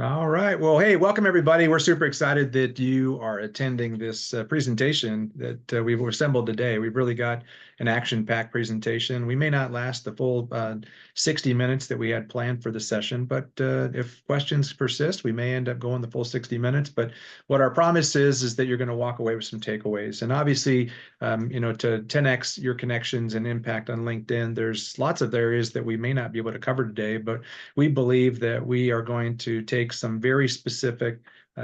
All right. Well, hey, welcome everybody. We're super excited that you are attending this presentation that we've assembled today. We've really got an action-packed presentation. We may not last the full 60 minutes that we had planned for the session, but if questions persist, we may end up going the full 60 minutes. But what our promise is that you're going to walk away with some takeaways. And obviously, to 10x your connections and impact on LinkedIn, there's lots of areas that we may not be able to cover today, but we believe that we are going to take some very specific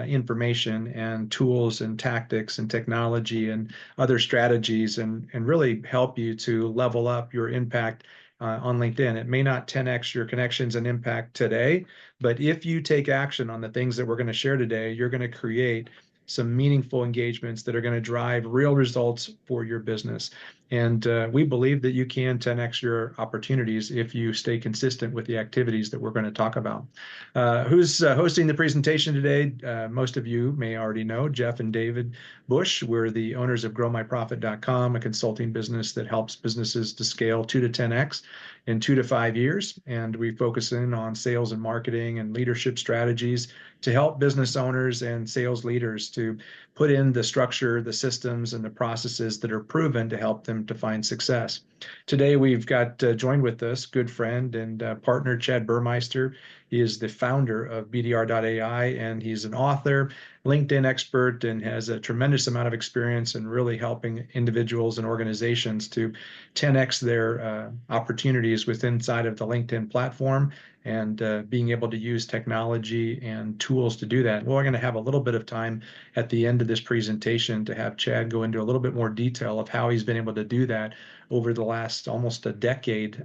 information and tools and tactics and technology and other strategies and really help you to level up your impact on LinkedIn. It may not 10x your connections and impact today, but if you take action on the things that we're going to share today, you're going to create some meaningful engagements that are going to drive real results for your business. And we believe that you can 10x your opportunities if you stay consistent with the activities that we're going to talk about. Who's hosting the presentation today? Most of you may already know Jeff and David Bush. We're the owners of GrowMyProfit.com, a consulting business that helps businesses to scale 2 to 10x in 2 to 5 years. And we focus in on sales and marketing and leadership strategies to help business owners and sales leaders to put in the structure, the systems, and the processes that are proven to help them to find success. Today, we've got joined with us good friend and partner Chad Burmeister. He is the founder of BDR.ai, and he's an author, LinkedIn expert, and has a tremendous amount of experience in really helping individuals and organizations to 10x their opportunities within inside of the LinkedIn platform and being able to use technology and tools to do that. Well, we're going to have a little bit of time at the end of this presentation to have Chad go into a little bit more detail of how he's been able to do that over the last almost a decade,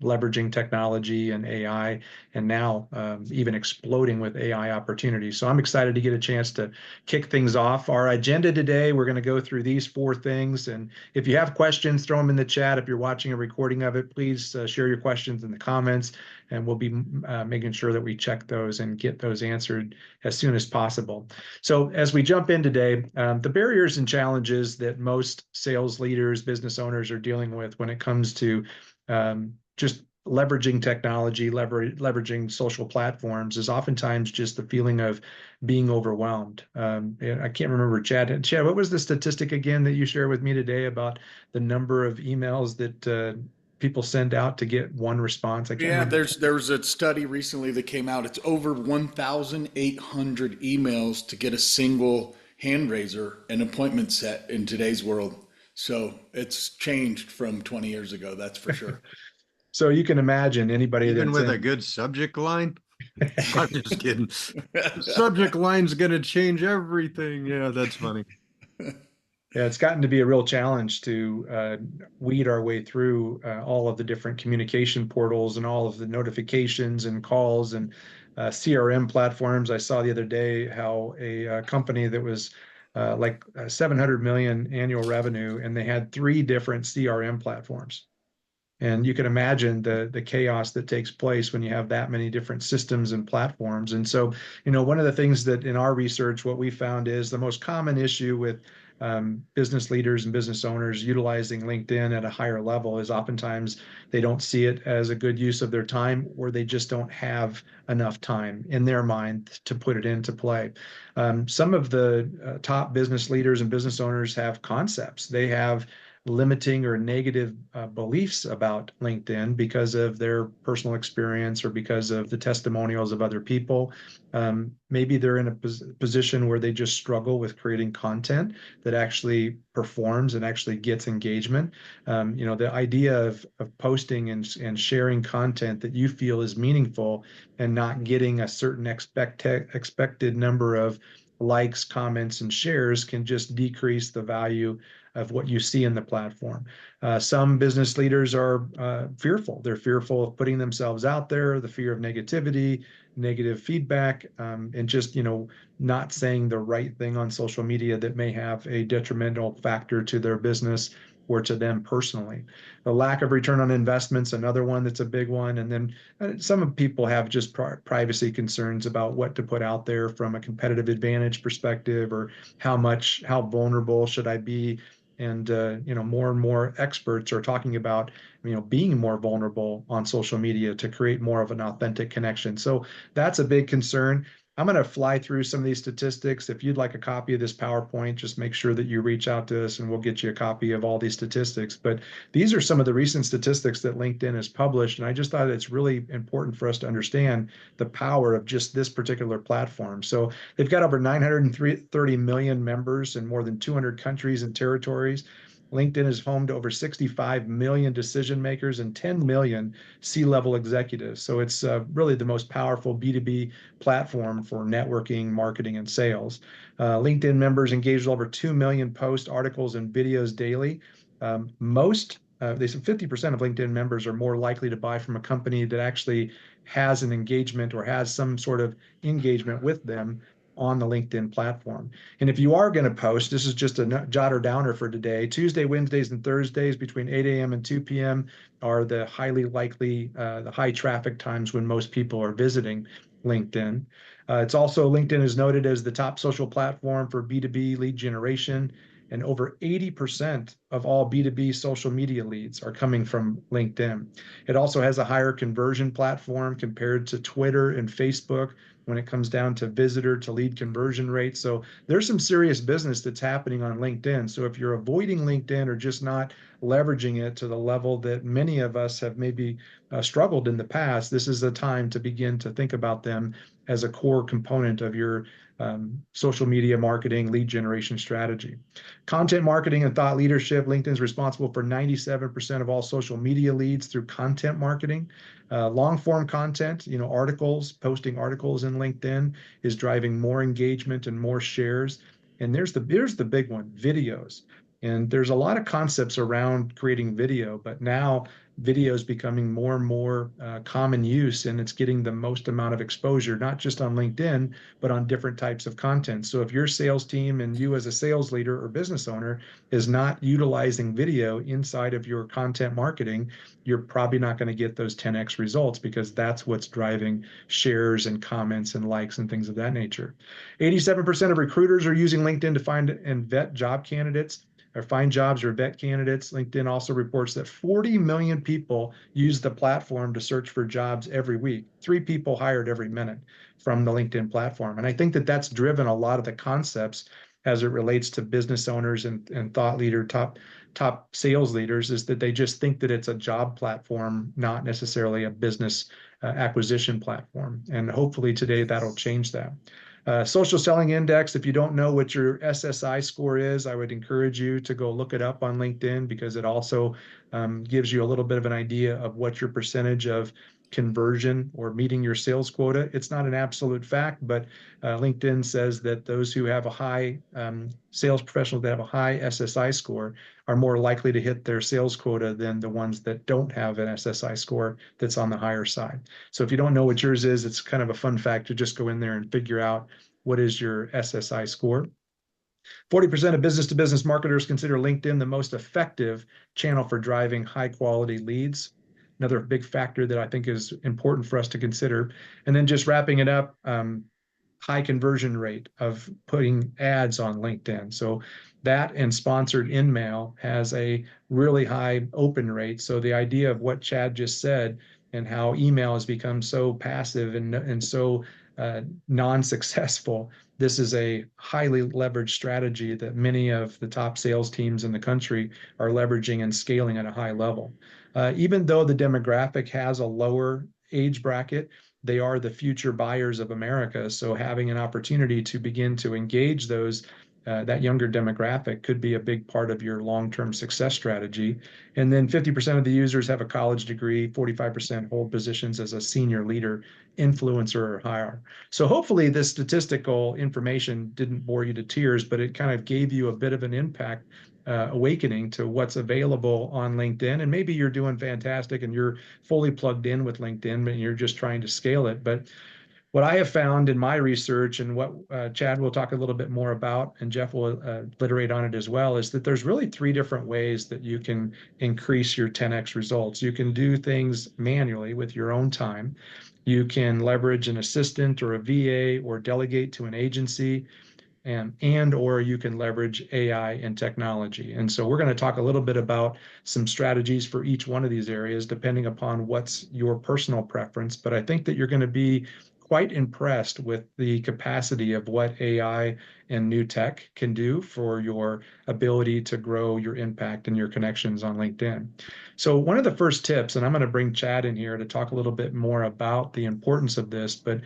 leveraging technology and AI, and now even exploding with AI opportunities. So I'm excited to get a chance to kick things off. Our agenda today, we're going to go through these 4 things. And if you have questions, throw them in the chat. If you're watching a recording of it, please share your questions in the comments, and we'll be making sure that we check those and get those answered as soon as possible. So as we jump in today, the barriers and challenges that most sales leaders, business owners are dealing with when it comes to just leveraging technology, leveraging social platforms is oftentimes just the feeling of being overwhelmed. I can't remember, Chad. Chad, what was the statistic again that you shared with me today about the number of emails that people send out to get one response? I can't Yeah, remember. there was a study recently that came out. It's over 1,800 emails to get a single hand raiser and appointment set in today's world. So it's changed from 20 years ago, that's for sure. So you can imagine anybody Even that's with a in. good subject line? I'm just kidding. The subject line's gonna change everything. Yeah, that's funny. Yeah, it's gotten to be a real challenge to weed our way through all of the different communication portals and all of the notifications and calls and CRM platforms. I saw the other day how a company that was 700 million annual revenue, and they had 3 different CRM platforms. And you can imagine the chaos that takes place when you have that many different systems and platforms. And so, one of the things that in our research, what we found is the most common issue with business leaders and business owners utilizing LinkedIn at a higher level is oftentimes they don't see it as a good use of their time, or they just don't have enough time in their mind to put it into play. Some of the top business leaders and business owners have concepts. They have limiting or negative beliefs about LinkedIn because of their personal experience or because of the testimonials of other people. Maybe they're in a position where they just struggle with creating content that actually performs and actually gets engagement. The idea of posting and sharing content that you feel is meaningful and not getting a certain expected number of likes, comments, and shares can just decrease the value of what you see in the platform. Some business leaders are fearful. They're fearful of putting themselves out there, the fear of negativity, negative feedback, and just, not saying the right thing on social media that may have a detrimental factor to their business or to them personally. The lack of return on investments, another one that's a big one. And then some people have just privacy concerns about what to put out there from a competitive advantage perspective, or how vulnerable should I be? And more and more experts are talking about being more vulnerable on social media to create more of an authentic connection. So that's a big concern. I'm going to fly through some of these statistics. If you'd like a copy of this PowerPoint, just make sure that you reach out to us and we'll get you a copy of all these statistics. But these are some of the recent statistics that LinkedIn has published. And I just thought it's really important for us to understand the power of just this particular platform. So they've got over 930 million members in more than 200 countries and territories. LinkedIn is home to over 65 million decision makers and 10 million C-level executives. So it's really the most powerful B2B platform for networking, marketing, and sales. LinkedIn members engage over 2 million posts, articles, and videos daily. They said 50% of LinkedIn members are more likely to buy from a company that actually has an engagement or has some sort of engagement with them on the LinkedIn platform. And if you are going to post, this is just a jotter downer for today. Tuesday, Wednesdays, and Thursdays between 8 a.m. and 2 p.m. are the highly likely, the high traffic times when most people are visiting LinkedIn. It's also, LinkedIn is noted as the top social platform for B2B lead generation, and over 80% of all B2B social media leads are coming from LinkedIn. It also has a higher conversion platform compared to Twitter and Facebook when it comes down to visitor to lead conversion rates. So there's some serious business that's happening on LinkedIn. So if you're avoiding LinkedIn or just not leveraging it to the level that many of us have maybe struggled in the past, this is the time to begin to think about them as a core component of your social media marketing lead generation strategy. Content marketing and thought leadership. LinkedIn is responsible for 97% of all social media leads through content marketing. Long form content, articles, posting articles in LinkedIn is driving more engagement and more shares. And here's the big one, videos. And there's a lot of concepts around creating video, but now video is becoming more and more common use, and it's getting the most amount of exposure, not just on LinkedIn, but on different types of content. So if your sales team and you as a sales leader or business owner is not utilizing video inside of your content marketing, you're probably not going to get those 10x results, because that's what's driving shares and comments and likes and things of that nature. 87% of recruiters are using LinkedIn to find and vet job candidates, or find jobs or vet candidates. LinkedIn also reports that 40 million people use the platform to search for jobs every week, 3 people hired every minute from the LinkedIn platform. And I think that that's driven a lot of the concepts as it relates to business owners and thought leader, top sales leaders, is that they just think that it's a job platform, not necessarily a business acquisition platform. And hopefully today that'll change that. Social Selling Index, if you don't know what your SSI score is, I would encourage you to go look it up on LinkedIn, because it also gives you a little bit of an idea of what your percentage of conversion or meeting your sales quota. It's not an absolute fact, but LinkedIn says that those who have a high sales professionals that have a high SSI score are more likely to hit their sales quota than the ones that don't have an SSI score that's on the higher side. So if you don't know what yours is, it's kind of a fun fact to just go in there and figure out what is your SSI score. 40% of business-to-business marketers consider LinkedIn the most effective channel for driving high-quality leads. Another big factor that I think is important for us to consider. And then just wrapping it up, high conversion rate of putting ads on LinkedIn. So that and sponsored InMail has a really high open rate. So the idea of what Chad just said and how email has become so passive and so non-successful, this is a highly leveraged strategy that many of the top sales teams in the country are leveraging and scaling at a high level. Even though the demographic has a lower age bracket, they are the future buyers of America. So having an opportunity to begin to engage that younger demographic could be a big part of your long-term success strategy. And then 50% of the users have a college degree, 45% hold positions as a senior leader, influencer, or higher. So hopefully this statistical information didn't bore you to tears, but it kind of gave you a bit of an impact awakening to what's available on LinkedIn. And maybe you're doing fantastic and you're fully plugged in with LinkedIn, but you're just trying to scale it. But what I have found in my research, and what Chad will talk a little bit more about, and Jeff will iterate on it as well, is that there's really 3 different ways that you can increase your 10x results. You can do things manually with your own time. You can leverage an assistant or a VA or delegate to an agency, and or you can leverage AI and technology. And so we're going to talk a little bit about some strategies for each one of these areas, depending upon what's your personal preference. But I think that you're going to be quite impressed with the capacity of what AI and new tech can do for your ability to grow your impact and your connections on LinkedIn. So one of the first tips, and I'm going to bring Chad in here to talk a little bit more about the importance of this, but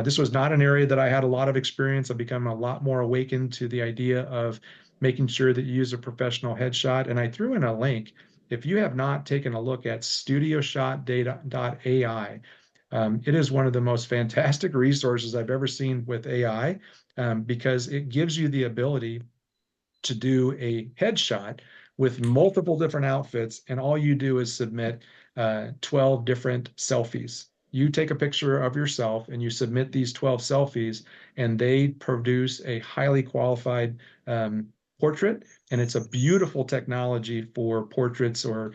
this was not an area that I had a lot of experience. I've become a lot more awakened to the idea of making sure that you use a professional headshot. And I threw in a link. If you have not taken a look at studioshotdata.ai, it is one of the most fantastic resources I've ever seen with AI, because it gives you the ability to do a headshot with multiple different outfits, and all you do is submit 12 different selfies. You take a picture of yourself and you submit these 12 selfies, and they produce a highly qualified portrait. And it's a beautiful technology for portraits or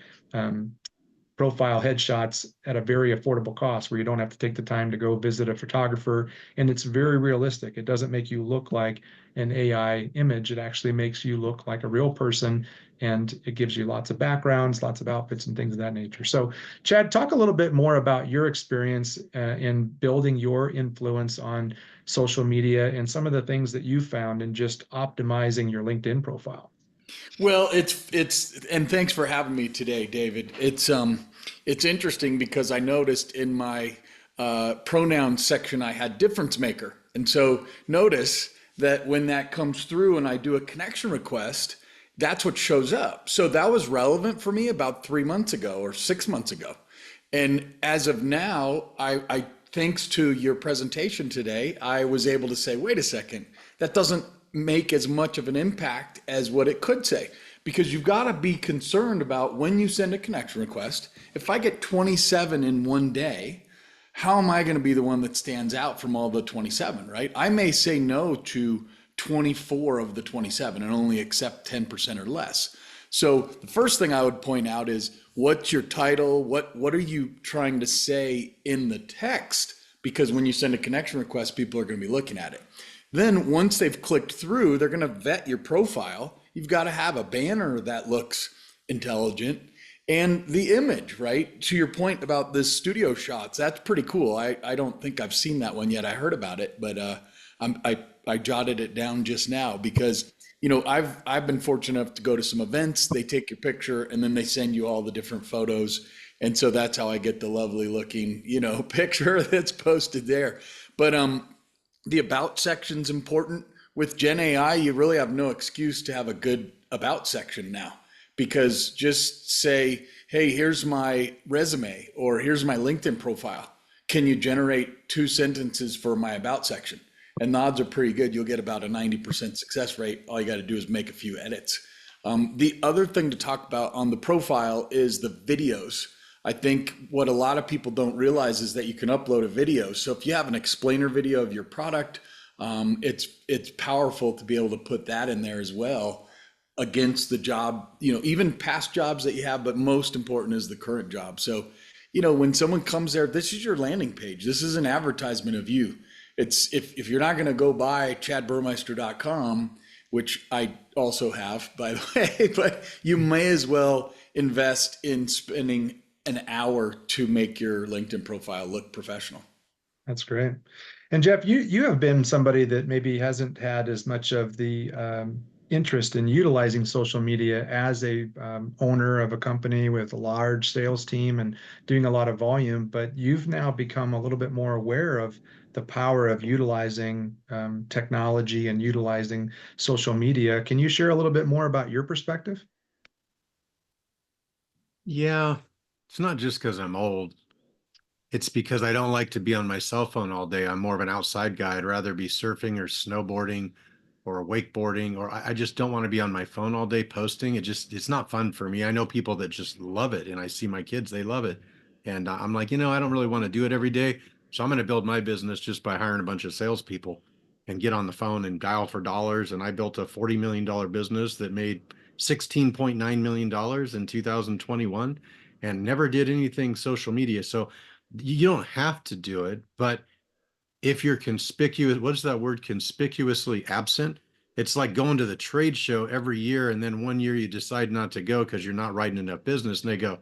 profile headshots at a very affordable cost, where you don't have to take the time to go visit a photographer. And it's very realistic. It doesn't make you look like an AI image. It actually makes you look like a real person. And it gives you lots of backgrounds, lots of outfits and things of that nature. So Chad, talk a little bit more about your experience in building your influence on social media and some of the things that you found in just optimizing your LinkedIn profile. Well, and thanks for having me today, David. It's interesting because I noticed in my pronoun section I had difference maker, and so notice that when that comes through and I do a connection request, that's what shows up. So that was relevant for me about 3 months ago or 6 months ago, and as of now, I thanks to your presentation today, I was able to say, wait a second, that doesn't make as much of an impact as what it could say, because you've got to be concerned about when you send a connection request. If I get 27 in one day, how am I going to be the one that stands out from all the 27, right? I may say no to 24 of the 27 and only accept 10% or less. So the first thing I would point out is, what's your title? What are you trying to say in the text? Because when you send a connection request, people are going to be looking at it. Then once they've clicked through, they're going to vet your profile. You've got to have a banner that looks intelligent, and the image, right? To your point about this studio shots, that's pretty cool. I don't think I've seen that one yet. I heard about it, but I jotted it down just now because, I've been fortunate enough to go to some events. They take your picture and then they send you all the different photos. And so that's how I get the lovely looking, picture that's posted there. But the about section's important. With Gen AI, you really have no excuse to have a good about section now, because just say, hey, here's my resume or here's my LinkedIn profile. Can you generate 2 sentences for my about section? And the odds are pretty good. You'll get about a 90% success rate. All you got to do is make a few edits. The other thing to talk about on the profile is the videos. I think what a lot of people don't realize is that you can upload a video. So if you have an explainer video of your product, it's powerful to be able to put that in there as well against the job, even past jobs that you have, but most important is the current job. So, when someone comes there, this is your landing page. This is an advertisement of you. It's if you're not going to go buy chadburmeister.com, which I also have, by the way, but you may as well invest in spending an hour to make your LinkedIn profile look professional. That's great. And Jeff, you have been somebody that maybe hasn't had as much of the interest in utilizing social media as a owner of a company with a large sales team and doing a lot of volume, but you've now become a little bit more aware of the power of utilizing technology and utilizing social media. Can you share a little bit more about your perspective? Yeah, it's not just because I'm old. It's because I don't like to be on my cell phone all day. I'm more of an outside guy. I'd rather be surfing or snowboarding or wakeboarding, or I just don't want to be on my phone all day posting. It's not fun for me. I know people that just love it, and I see my kids, they love it. And I'm like, I don't really want to do it every day. So I'm going to build my business just by hiring a bunch of salespeople and get on the phone and dial for dollars. And I built a $40 million business that made $16.9 million in 2021 and never did anything social media. So you don't have to do it, but if you're conspicuous, what is that word? Conspicuously absent. It's like going to the trade show every year, and then one year you decide not to go because you're not writing enough business, and they go,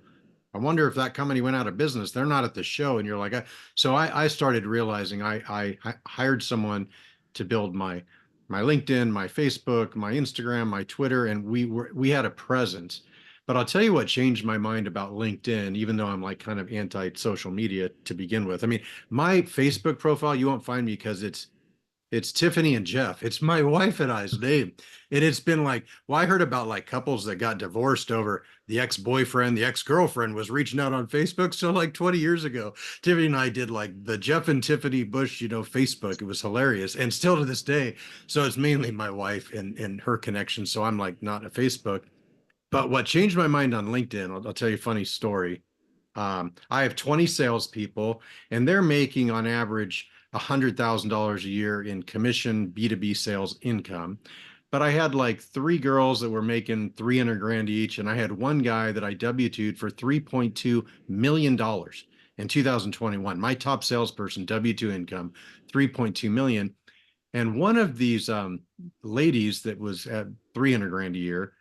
I wonder if that company went out of business. They're not at the show. And you're like, so I started realizing I hired someone to build my LinkedIn, my Facebook, my Instagram, my Twitter, and we had a presence. But I'll tell you what changed my mind about LinkedIn, even though I'm like kind of anti-social media to begin with. I mean, my Facebook profile, you won't find me because it's Tiffany and Jeff. It's my wife and I's name. And it's been like, well, I heard about like couples that got divorced over the ex-boyfriend, the ex-girlfriend was reaching out on Facebook. So like 20 years ago, Tiffany and I did like the Jeff and Tiffany Bush, Facebook. It was hilarious. And still to this day. So it's mainly my wife and her connection. So I'm like not a Facebook. But what changed my mind on LinkedIn, I'll tell you a funny story. I have 20 salespeople, and they're making on average $100,000 a year in commission B2B sales income. But I had like 3 girls that were making 300 grand each, and I had one guy that I W-2'd for $3.2 million in 2021. My top salesperson, W-2 income, 3.2 million. And one of these ladies that was at 300 grand a year,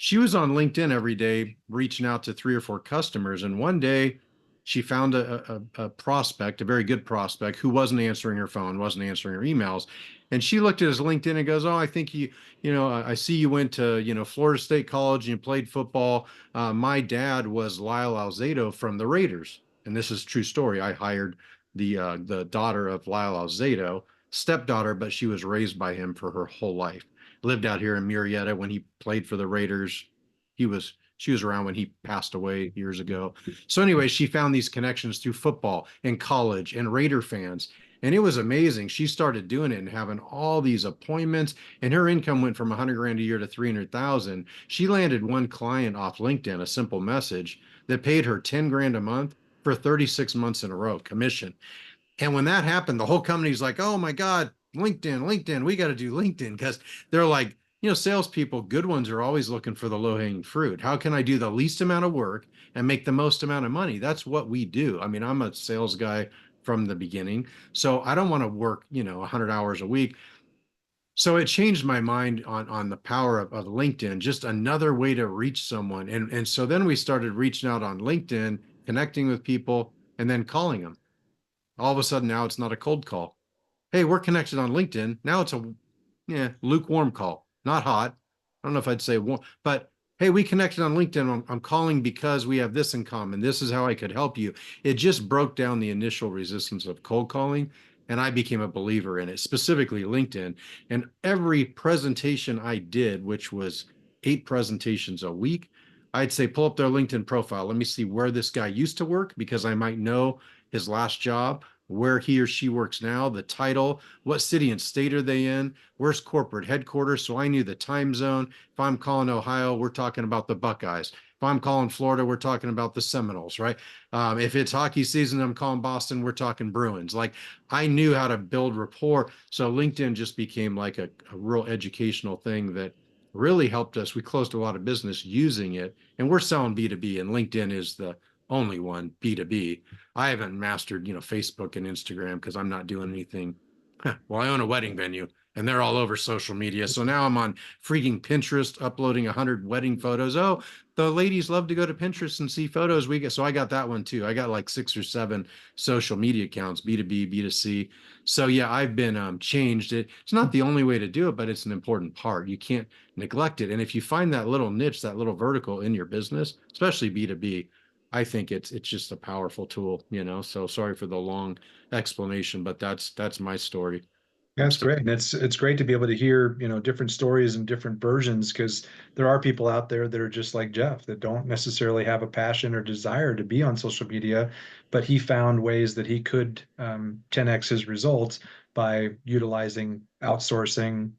she was on LinkedIn every day, reaching out to 3 or 4 customers. And one day she found a prospect, a very good prospect, who wasn't answering her phone, wasn't answering her emails. And she looked at his LinkedIn and goes, "Oh, I think I see you went to, Florida State College and you played football. My dad was Lyle Alzado from the Raiders." And this is a true story. I hired the daughter of Lyle Alzado, stepdaughter, but she was raised by him for her whole life. Lived out here in Murrieta when he played for the Raiders. She was around when he passed away years ago. So anyway, she found these connections through football and college and Raider fans. And it was amazing. She started doing it and having all these appointments, and her income went from 100 grand a year to 300,000. She landed one client off LinkedIn, a simple message that paid her 10 grand a month for 36 months in a row, commission. And when that happened, the whole company's like, "Oh my God, LinkedIn, we got to do LinkedIn," because they're like, salespeople, good ones are always looking for the low hanging fruit. How can I do the least amount of work and make the most amount of money? That's what we do. I mean, I'm a sales guy from the beginning, so I don't want to work, 100 hours a week. So it changed my mind on the power of LinkedIn, just another way to reach someone. And so then we started reaching out on LinkedIn, connecting with people, and then calling them. All of a sudden now it's not a cold call. Hey, we're connected on LinkedIn. Now it's a lukewarm call, not hot. I don't know if I'd say warm, but hey, we connected on LinkedIn. I'm calling because we have this in common. This is how I could help you. It just broke down the initial resistance of cold calling, and I became a believer in it, specifically LinkedIn. And every presentation I did, which was 8 presentations a week, I'd say, pull up their LinkedIn profile. Let me see where this guy used to work, because I might know his last job, where he or she works now, the title, what city and state are they in, where's corporate headquarters. So I knew the time zone. If I'm calling Ohio, we're talking about the Buckeyes. If I'm calling Florida, we're talking about the Seminoles, right? If it's hockey season, I'm calling Boston, we're talking Bruins. Like, I knew how to build rapport. So LinkedIn just became like a real educational thing that really helped us. We closed a lot of business using it, and we're selling B2B, and LinkedIn is the only one B2B. I haven't mastered, Facebook and Instagram because I'm not doing anything. Well, I own a wedding venue and they're all over social media. So now I'm on freaking Pinterest uploading 100 wedding photos. Oh, the ladies love to go to Pinterest and see photos. So I got that one too. I got like 6 or 7 social media accounts, B2B, B2C. So yeah, I've been changed. It's not the only way to do it, but it's an important part. You can't neglect it. And if you find that little niche, that little vertical in your business, especially B2B, I think it's just a powerful tool, So sorry for the long explanation, but that's my story. That's great. And it's great to be able to hear, different stories and different versions, because there are people out there that are just like Jeff, that don't necessarily have a passion or desire to be on social media, but he found ways that he could 10x his results by utilizing outsourcing,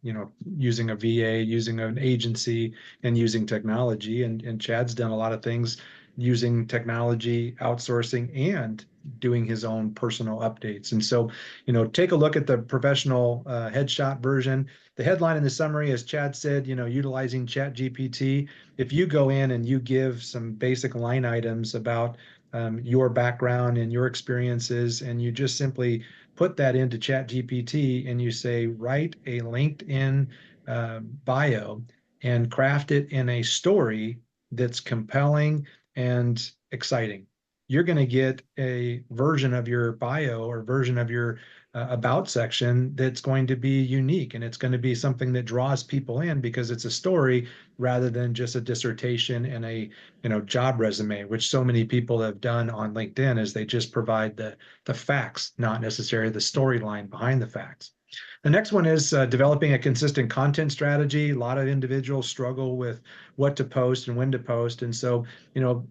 using a VA, using an agency, and using technology. And Chad's done a lot of things using technology, outsourcing, and doing his own personal updates. And so, take a look at the professional headshot version. The headline in the summary, as Chad said, utilizing Chat GPT. If you go in and you give some basic line items about your background and your experiences, and you just simply put that into Chat GPT and you say, write a LinkedIn bio and craft it in a story that's compelling and exciting. you're going to get a version of your bio or version of your about section that's going to be unique, and it's going to be something that draws people in because it's a story rather than just a dissertation and a job resume, which so many people have done on LinkedIn, is they just provide the facts, not necessarily the storyline behind the facts. The next one is developing a consistent content strategy. A lot of individuals struggle with what to post and when to post. And so,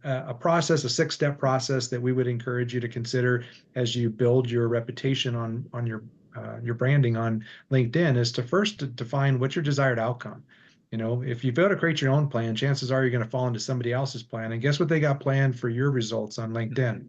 a process, a 6-step process that we would encourage you to consider as you build your reputation on your branding on LinkedIn is to first define what's your desired outcome. If you fail to create your own plan, chances are you're going to fall into somebody else's plan. And guess what they got planned for your results on LinkedIn?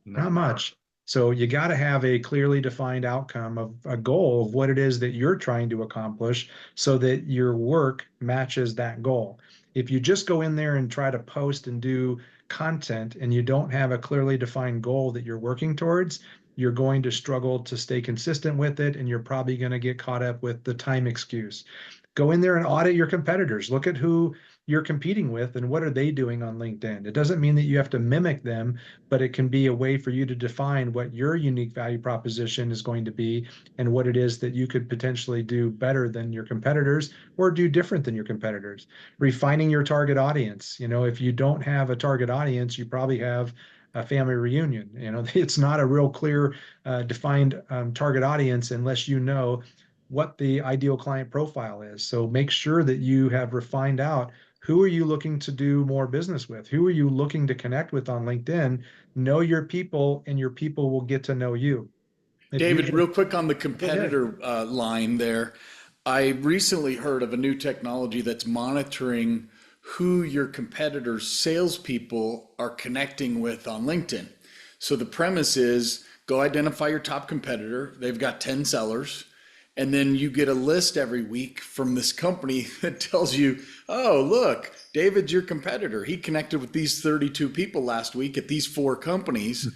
Not much. So you got to have a clearly defined outcome of a goal of what it is that you're trying to accomplish so that your work matches that goal. If you just go in there and try to post and do content and you don't have a clearly defined goal that you're working towards, you're going to struggle to stay consistent with it, and you're probably going to get caught up with the time excuse. Go in there and audit your competitors. Look at who you're competing with and what are they doing on LinkedIn. It doesn't mean that you have to mimic them, but it can be a way for you to define what your unique value proposition is going to be and what it is that you could potentially do better than your competitors or do different than your competitors. Refining your target audience. If you don't have a target audience, you probably have a family reunion. It's not a real clear, defined target audience unless you know what the ideal client profile is. So make sure that you have refined out who are you looking to do more business with? Who are you looking to connect with on LinkedIn? Know your people, and your people will get to know you. David, real quick on the competitor line there. I recently heard of a new technology that's monitoring who your competitors' salespeople are connecting with on LinkedIn. So the premise is go identify your top competitor. They've got 10 sellers. And then you get a list every week from this company that tells you, oh, look, David's your competitor. He connected with these 32 people last week at these 4 companies.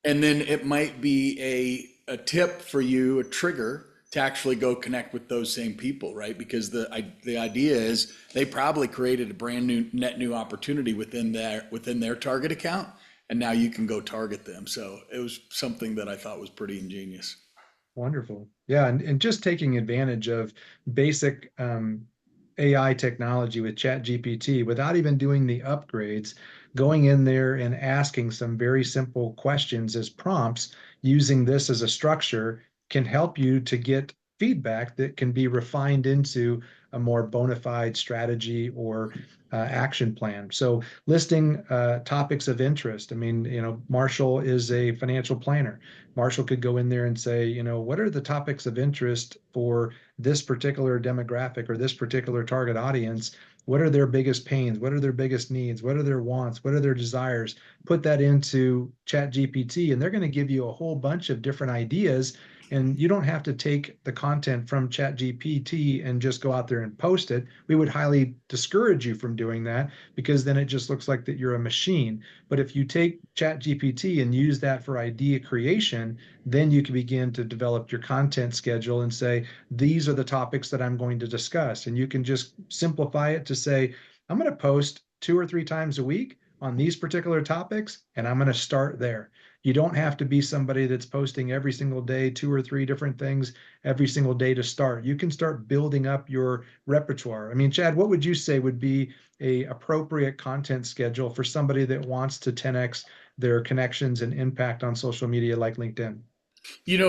And then it might be a tip for you, a trigger to actually go connect with those same people, right? Because the idea is they probably created a brand new net new opportunity within their target account. And now you can go target them. So it was something that I thought was pretty ingenious. Wonderful. Yeah. And just taking advantage of basic AI technology with ChatGPT without even doing the upgrades, going in there and asking some very simple questions as prompts, using this as a structure can help you to get feedback that can be refined into a more bona fide strategy or action plan. So listing topics of interest. I mean, Marshall is a financial planner. Marshall could go in there and say, what are the topics of interest for this particular demographic or this particular target audience? What are their biggest pains? What are their biggest needs? What are their wants? What are their desires? Put that into ChatGPT, and they're going to give you a whole bunch of different ideas. And you don't have to take the content from ChatGPT and just go out there and post it. We would highly discourage you from doing that because then it just looks like that you're a machine. But if you take ChatGPT and use that for idea creation, then you can begin to develop your content schedule and say, these are the topics that I'm going to discuss. And you can just simplify it to say, I'm going to post 2 or 3 times a week on these particular topics, and I'm going to start there. You don't have to be somebody that's posting every single day, 2 or 3 different things every single day to start. You can start building up your repertoire. I mean, Chad, what would you say would be a appropriate content schedule for somebody that wants to 10x their connections and impact on social media like LinkedIn?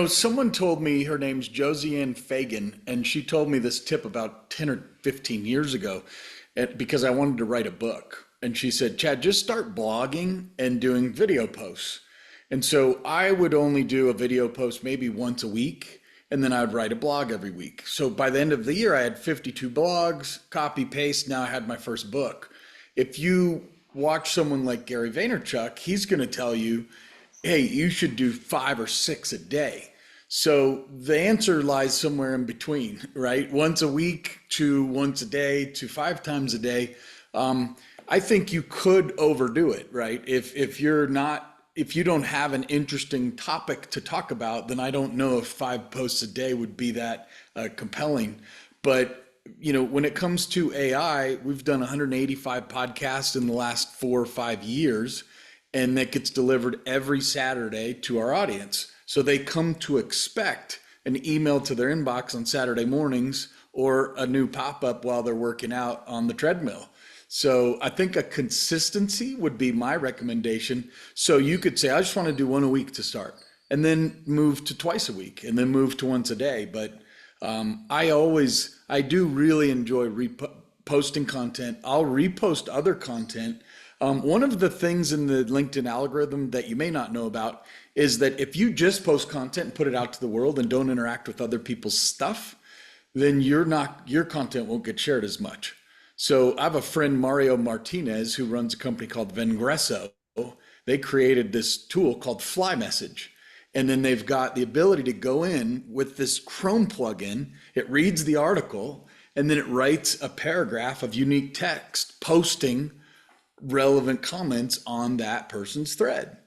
Someone told me, her name's Josiane Fagan, and she told me this tip about 10 or 15 years ago because I wanted to write a book. And she said, Chad, just start blogging and doing video posts. And so I would only do a video post maybe once a week, and then I would write a blog every week. So by the end of the year, I had 52 blogs, copy paste. Now I had my first book. If you watch someone like Gary Vaynerchuk, he's going to tell you, hey, you should do 5 or 6 a day. So the answer lies somewhere in between, right? Once a week to once a day to 5 times a day. I think you could overdo it, right? If you don't have an interesting topic to talk about, then I don't know if 5 posts a day would be that compelling. But when it comes to AI, we've done 185 podcasts in the last 4 or 5 years. and that gets delivered every Saturday to our audience. So they come to expect an email to their inbox on Saturday mornings or a new pop-up while they're working out on the treadmill. So I think a consistency would be my recommendation. So you could say, I just want to do one a week to start, and then move to twice a week, and then move to once a day. But I do really enjoy posting content. I'll repost other content. One of the things in the LinkedIn algorithm that you may not know about is that if you just post content and put it out to the world and don't interact with other people's stuff, then your content won't get shared as much. So I have a friend, Mario Martinez, who runs a company called Vengresso. They created this tool called Fly Message. And then they've got the ability to go in with this Chrome plugin. It reads the article, and then it writes a paragraph of unique text posting relevant comments on that person's thread.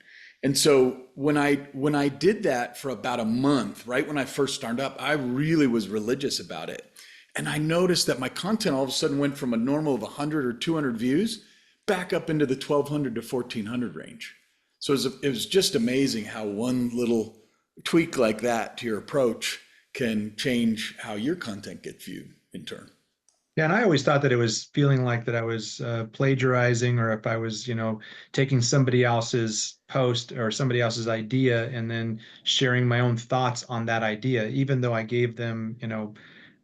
And so when I did that for about a month, right when I first started up, I really was religious about it. And I noticed that my content all of a sudden went from a normal of 100 or 200 views back up into the 1,200 to 1,400 range. So it was just amazing how one little tweak like that to your approach can change how your content gets viewed in turn. Yeah, and I always thought that it was feeling like that I was plagiarizing, or if I was, taking somebody else's post or somebody else's idea and then sharing my own thoughts on that idea, even though I gave them,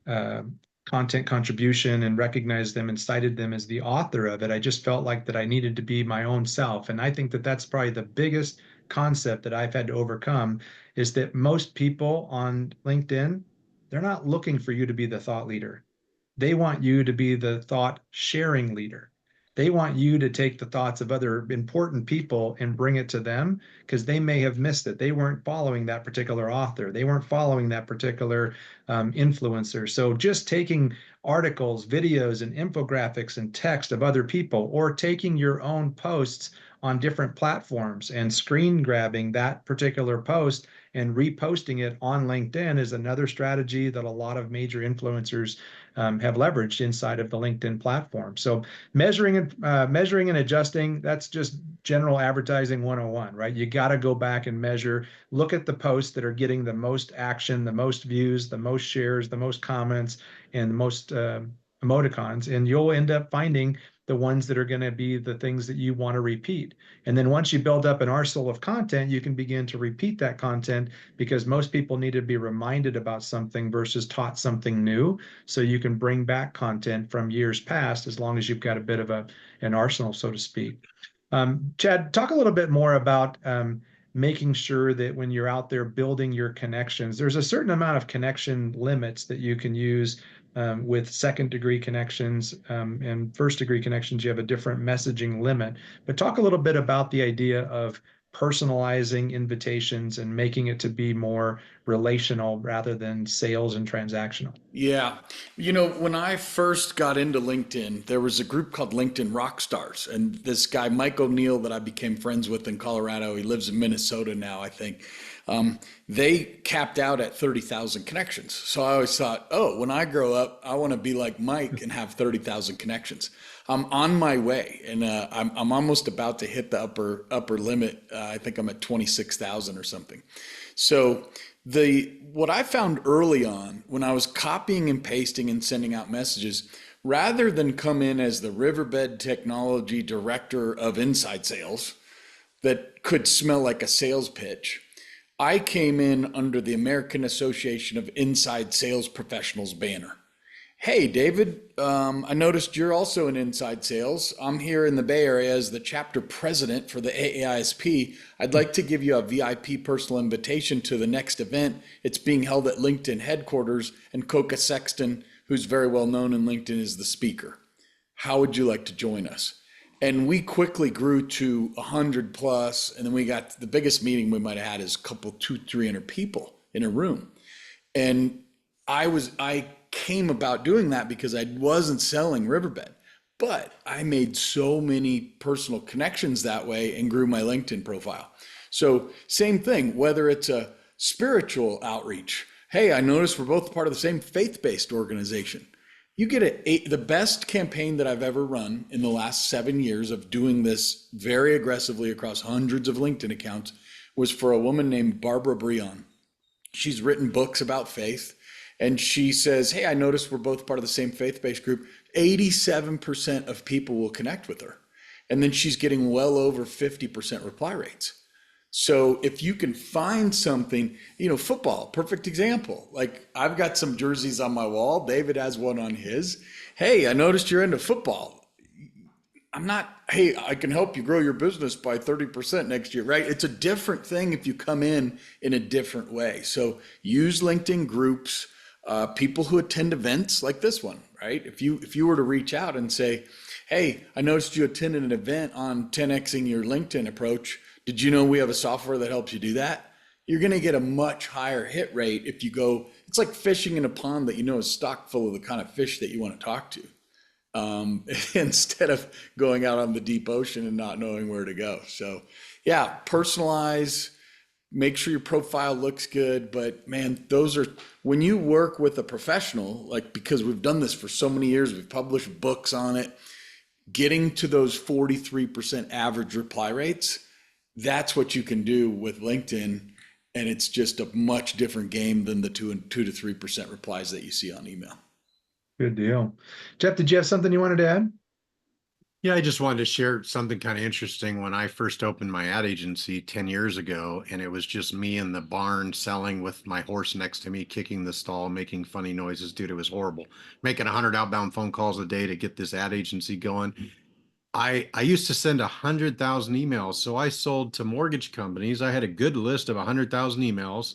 uh, content contribution and recognized them and cited them as the author of it. I just felt like that I needed to be my own self. And I think that that's probably the biggest concept that I've had to overcome, is that most people on LinkedIn, they're not looking for you to be the thought leader. They want you to be the thought sharing leader. They want you to take the thoughts of other important people and bring it to them, because they may have missed it. They weren't following that particular author. They weren't following that particular influencer. So just taking articles, videos, and infographics and text of other people, or taking your own posts on different platforms and screen grabbing that particular post and reposting it on LinkedIn is another strategy that a lot of major influencers have leveraged inside of the LinkedIn platform. So measuring and adjusting, that's just general advertising 101, right? You got to go back and measure, look at the posts that are getting the most action, the most views, the most shares, the most comments, and the most emoticons, and you'll end up finding the ones that are going to be the things that you want to repeat. And then once you build up an arsenal of content, you can begin to repeat that content, because most people need to be reminded about something versus taught something new. So you can bring back content from years past, as long as you've got a bit of an arsenal, so to speak. Chad, talk a little bit more about making sure that when you're out there building your connections, there's a certain amount of connection limits that you can use. With second degree connections and first degree connections, you have a different messaging limit. But talk a little bit about the idea of personalizing invitations and making it to be more relational rather than sales and transactional. Yeah. When I first got into LinkedIn, there was a group called LinkedIn Rockstars. And this guy, Mike O'Neill, that I became friends with in Colorado, he lives in Minnesota now, I think. They capped out at 30,000 connections. So I always thought, oh, when I grow up, I want to be like Mike and have 30,000 connections. I'm on my way, and I'm almost about to hit the upper limit. I think I'm at 26,000 or something. So what I found early on when I was copying and pasting and sending out messages, rather than come in as the Riverbed Technology Director of Inside Sales that could smell like a sales pitch, I came in under the American Association of Inside Sales Professionals banner. Hey, David, I noticed you're also in inside sales. I'm here in the Bay Area as the chapter president for the AAISP. I'd like to give you a VIP personal invitation to the next event. It's being held at LinkedIn headquarters, and Coca Sexton, who's very well known in LinkedIn, is the speaker. How would you like to join us? And we quickly grew to 100 plus, and then we got the biggest meeting we might have had is 200-300 people in a room. And I came about doing that because I wasn't selling Riverbed, but I made so many personal connections that way and grew my LinkedIn profile. So same thing, whether it's a spiritual outreach. Hey, I noticed we're both part of the same faith-based organization. You get the best campaign that I've ever run in the last 7 years of doing this very aggressively across hundreds of LinkedIn accounts was for a woman named Barbara Breon. She's written books about faith, and she says, "Hey, I noticed we're both part of the same faith-based group." 87% of people will connect with her. And then she's getting well over 50% reply rates. So if you can find something, football, perfect example. Like I've got some jerseys on my wall. David has one on his. Hey, I noticed you're into football. I'm not, hey, I can help you grow your business by 30% next year, right? It's a different thing if you come in a different way. So use LinkedIn groups, people who attend events like this one, right? If you were to reach out and say, hey, I noticed you attended an event on 10xing your LinkedIn approach. Did you know we have a software that helps you do that? You're going to get a much higher hit rate if you go, it's like fishing in a pond that is stocked full of the kind of fish that you want to talk to. Instead of going out on the deep ocean and not knowing where to go. So yeah, personalize, make sure your profile looks good. But man, when you work with a professional, like, because we've done this for so many years, we've published books on it, getting to those 43% average reply rates, that's what you can do with LinkedIn. And it's just a much different game than the 2 to 3% replies that you see on email. Good deal. Jeff, did you have something you wanted to add? Yeah, I just wanted to share something kind of interesting. When I first opened my ad agency 10 years ago, and it was just me in the barn selling with my horse next to me, kicking the stall, making funny noises. Dude, it was horrible. Making 100 outbound phone calls a day to get this ad agency going. I used to send 100,000 emails. So I sold to mortgage companies. I had a good list of 100,000 emails,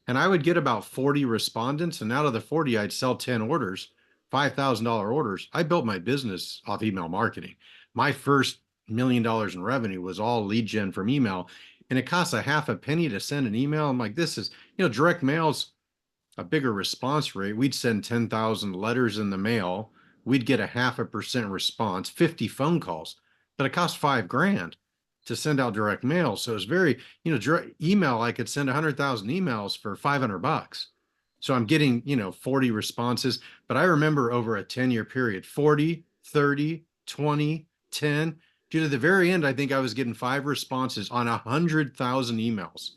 and I would get about 40 respondents. And out of the 40, I'd sell 10 orders. $5,000 orders. I built my business off email marketing. My first $1 million in revenue was all lead gen from email, and it costs a half a penny to send an email. I'm like, this is, direct mail's a bigger response rate. We'd send 10,000 letters in the mail. We'd get a 0.5% response, 50 phone calls, but it cost $5,000 to send out direct mail. So it's very, direct email. I could send 100,000 emails for $500. So I'm getting, 40 responses, but I remember over a 10-year period, 40, 30, 20, 10, due to the very end, I think I was getting 5 responses on 100,000 emails.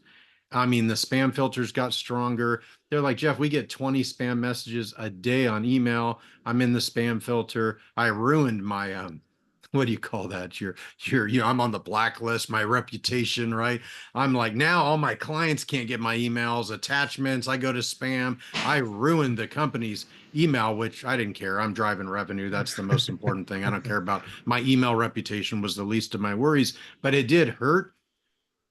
I mean, the spam filters got stronger. They're like, Jeff, we get 20 spam messages a day on email. I'm in the spam filter. I ruined my, what do you call that? I'm on the blacklist, my reputation, right? I'm like, now all my clients can't get my emails, attachments. I go to spam. I ruined the company's email, which I didn't care. I'm driving revenue. That's the most important thing. I don't care about my email reputation, was the least of my worries, but it did hurt.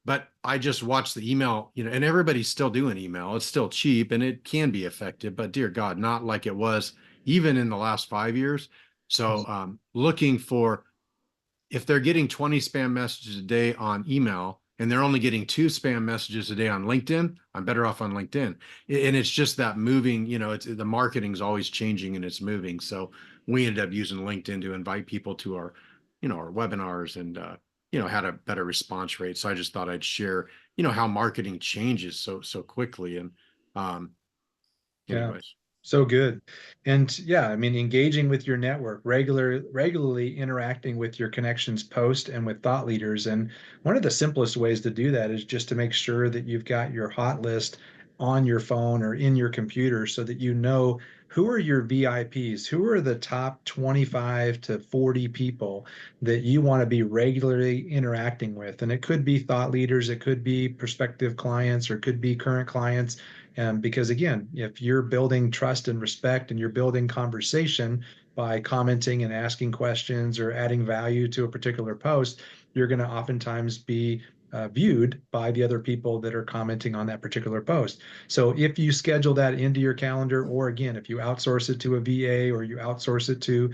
But I just watched the email, and everybody's still doing email. It's still cheap and it can be effective, but dear God, not like it was even in the last 5 years. So looking for, if they're getting 20 spam messages a day on email and they're only getting 2 spam messages a day on LinkedIn, I'm better off on LinkedIn. And it's just that moving, the marketing's always changing and it's moving. So we ended up using LinkedIn to invite people to our, our webinars, and, had a better response rate. So I just thought I'd share, how marketing changes so quickly. And anyways. So good. And yeah, I mean, engaging with your network, regularly interacting with your connections post and with thought leaders. And one of the simplest ways to do that is just to make sure that you've got your hot list on your phone or in your computer so that you know who are your VIPs, who are the top 25 to 40 people that you want to be regularly interacting with. And it could be thought leaders, it could be prospective clients, or it could be current clients. Because again, if you're building trust and respect and you're building conversation by commenting and asking questions or adding value to a particular post, you're going to oftentimes be viewed by the other people that are commenting on that particular post. So if you schedule that into your calendar, or again, if you outsource it to a VA or you outsource it to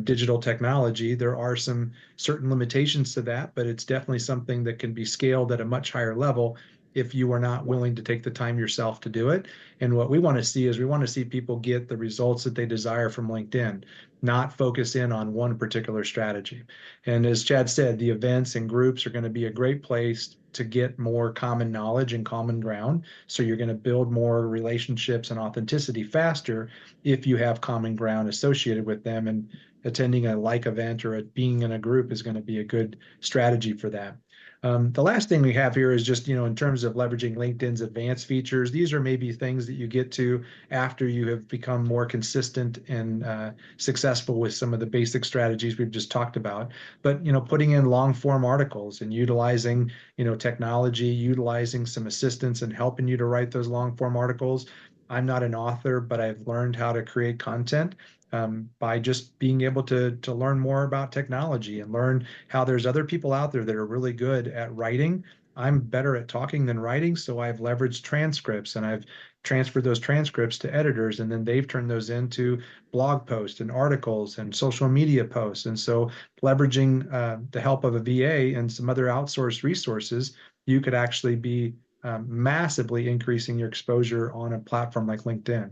digital technology, there are some certain limitations to that, but it's definitely something that can be scaled at a much higher level if you are not willing to take the time yourself to do it. And what we want to see is we want to see people get the results that they desire from LinkedIn, not focus in on one particular strategy. And as Chad said, the events and groups are going to be a great place to get more common knowledge and common ground. So you're going to build more relationships and authenticity faster if you have common ground associated with them. And attending a like event or being in a group is going to be a good strategy for that. The last thing we have here is just, in terms of leveraging LinkedIn's advanced features, these are maybe things that you get to after you have become more consistent and successful with some of the basic strategies we've just talked about. But, putting in long form articles and utilizing, technology, utilizing some assistance and helping you to write those long form articles. I'm not an author, but I've learned how to create content by just being able to learn more about technology and learn how there's other people out there that are really good at writing. I'm better at talking than writing, so I've leveraged transcripts and I've transferred those transcripts to editors, and then they've turned those into blog posts and articles and social media posts. And so leveraging the help of a VA and some other outsourced resources, you could actually be massively increasing your exposure on a platform like LinkedIn.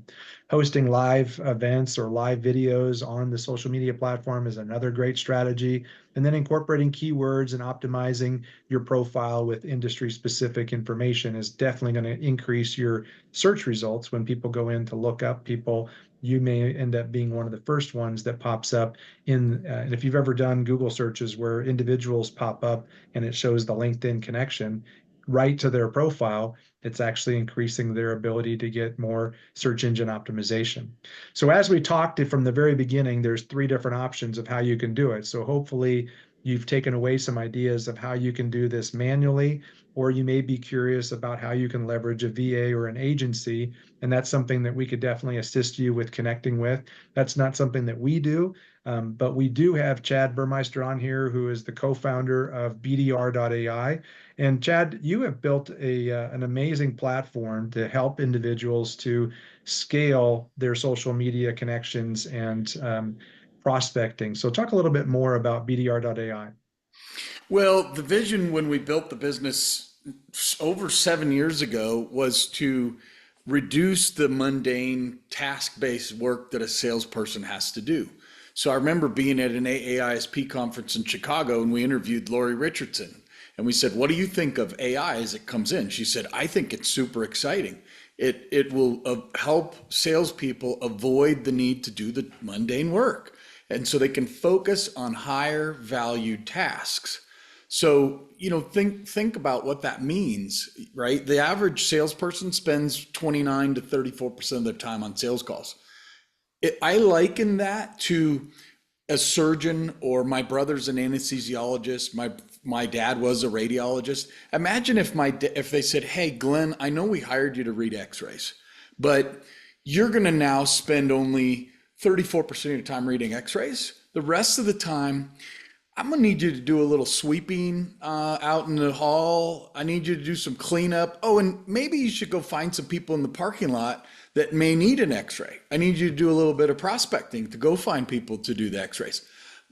Hosting live events or live videos on the social media platform is another great strategy. And then incorporating keywords and optimizing your profile with industry specific information is definitely going to increase your search results. When people go in to look up people, you may end up being one of the first ones that pops up in, and if you've ever done Google searches where individuals pop up and it shows the LinkedIn connection right to their profile, it's actually increasing their ability to get more search engine optimization. So as we talked from the very beginning, there's 3 different options of how you can do it. So hopefully you've taken away some ideas of how you can do this manually, or you may be curious about how you can leverage a VA or an agency. And that's something that we could definitely assist you with connecting with. That's not something that we do, but we do have Chad Burmeister on here, who is the co-founder of BDR.ai. And Chad, you have built an amazing platform to help individuals to scale their social media connections and prospecting. So talk a little bit more about BDR.ai. Well, the vision when we built the business over 7 years ago was to reduce the mundane task-based work that a salesperson has to do. So I remember being at an AAISP conference in Chicago, and we interviewed Lori Richardson. And we said, what do you think of AI as it comes in? She said, I think it's super exciting. It will help salespeople avoid the need to do the mundane work. And so they can focus on higher value tasks. So, think about what that means, right? The average salesperson spends 29 to 34% of their time on sales calls. I liken that to a surgeon, or my brother's an anesthesiologist. My dad was a radiologist. Imagine if they said, hey, Glenn, I know we hired you to read x-rays, but you're going to now spend only 34% of your time reading x-rays. The rest of the time, I'm going to need you to do a little sweeping out in the hall. I need you to do some cleanup. Oh, and maybe you should go find some people in the parking lot that may need an x-ray. I need you to do a little bit of prospecting to go find people to do the x-rays.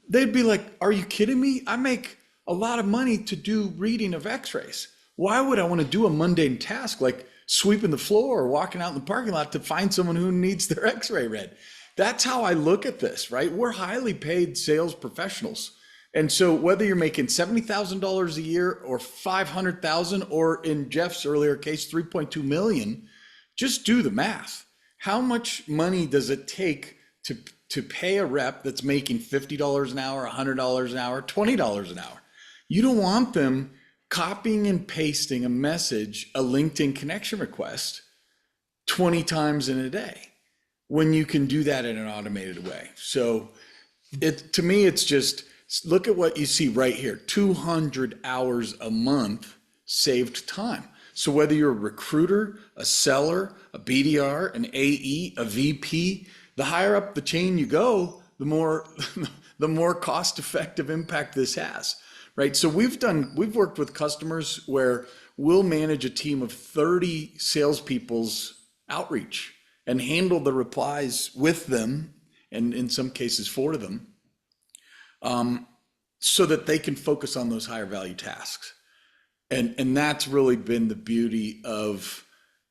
They'd be like, are you kidding me? I make a lot of money to do reading of x-rays. Why would I want to do a mundane task like sweeping the floor or walking out in the parking lot to find someone who needs their x-ray read? That's how I look at this, right? We're highly paid sales professionals. And so whether you're making $70,000 a year or $500,000, or in Jeff's earlier case, 3.2 million, just do the math. How much money does it take to pay a rep that's making $50 an hour, $100 an hour, $20 an hour? You don't want them copying and pasting a message, a LinkedIn connection request 20 times in a day when you can do that in an automated way. So to me, it's just, look at what you see right here, 200 hours a month saved time. So whether you're a recruiter, a seller, a BDR, an AE, a VP, the higher up the chain you go, the more cost effective impact this has, right? So we've worked with customers where we'll manage a team of 30 salespeople's outreach and handle the replies with them, and in some cases for them, so that they can focus on those higher value tasks. And that's really been the beauty of